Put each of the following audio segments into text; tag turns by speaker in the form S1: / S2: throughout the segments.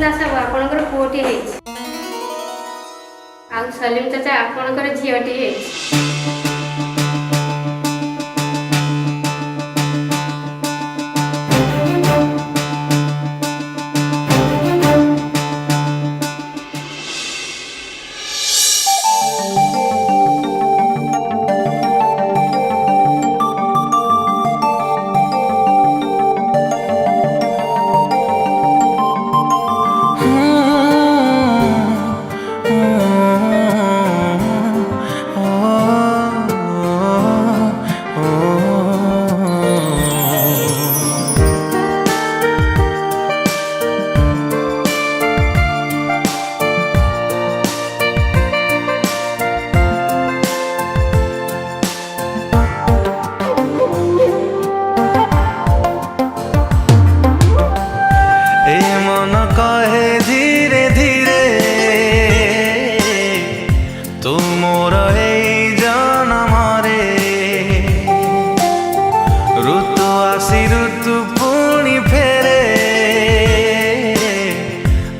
S1: दास बाबू आपणकर पुओटी है आ सलीम चाचा आपणकर झीटी है।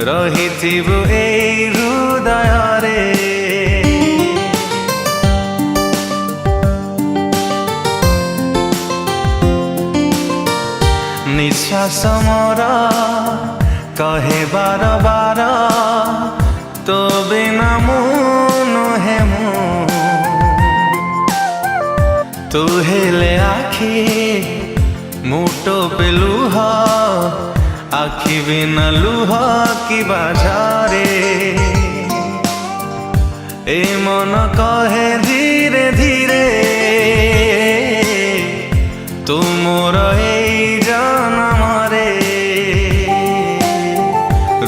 S2: रहिथिबु एई हृदयरे निश्वास मोर कहे बार बार तो बिना मु नुहे मु तू हेले आखि मुटो पे लुह आखि बिना लुह की बाजारे ए मन कहे धीरे धीरे तू मोर एई जनमरे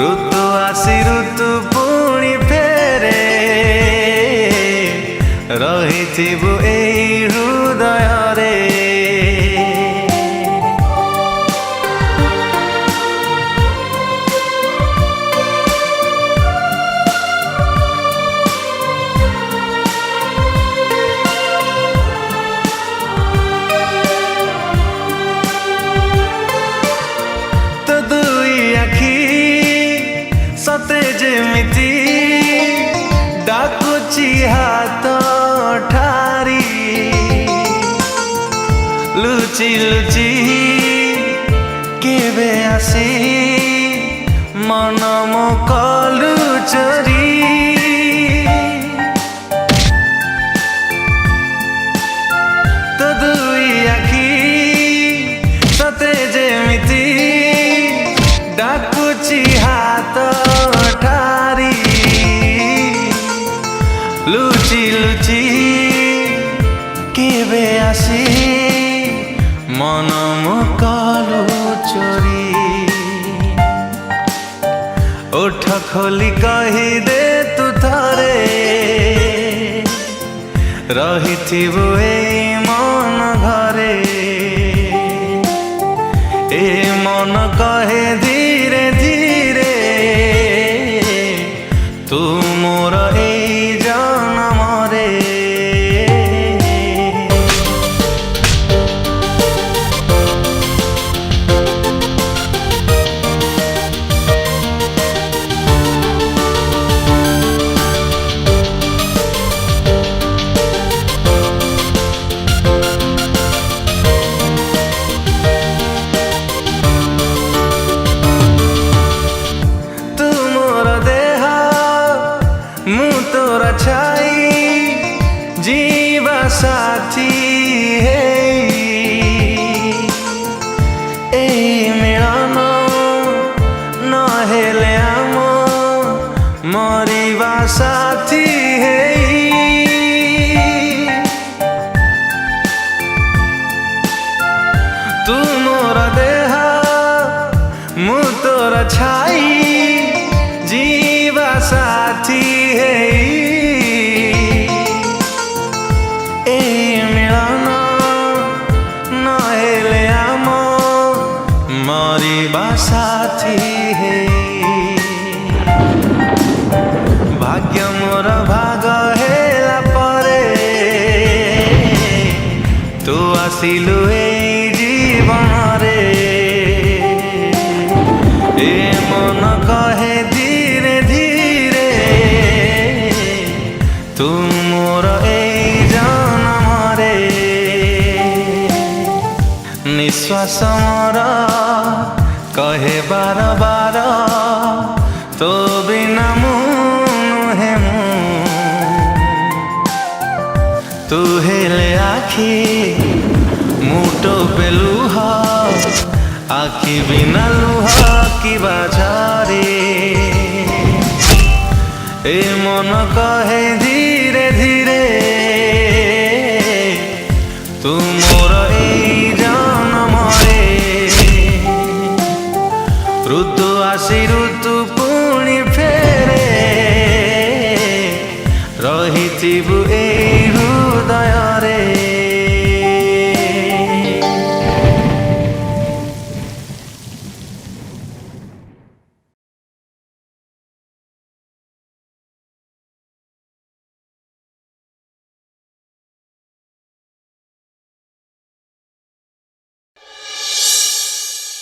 S2: ऋतु आसी ऋतु पुणी फेरे रहिथिबु एई हृदयरे सते जेमिति डाकुची हाथ ठारी लुचि लुचि केबे आसी मन मो कलु चोरी तो दुई आखि सते जेमिति डाकुची हाथ ठारी लुचि लुचि केबे आसी मन मुकलु चोरी ओठ खोली कही दे तू थरे रहिथिबु एई मन घरे ए मन कहे धीरे धीरे तू मोर एई जनमरे तोरा छाई जीवा साथी है ए मिलन न हेले आम मरिबा साथी है तू मोर देह मु तोरा छाई जीवा साथी है ए मिलन न हेले आम मरिबा साथी है भाग्य मोर भाग हेला परे तू आसिलु एई जीवन रे ए मन कहे ସିନା ମୁଁ ନୁହେଁ ମୁଁ ତୁ ହେଲେ ଆଖି ମୁଁ ଟୋପେ ଲୁହ आखि बिना लुहा की बाजारे ए मन कहे धीरे धीरे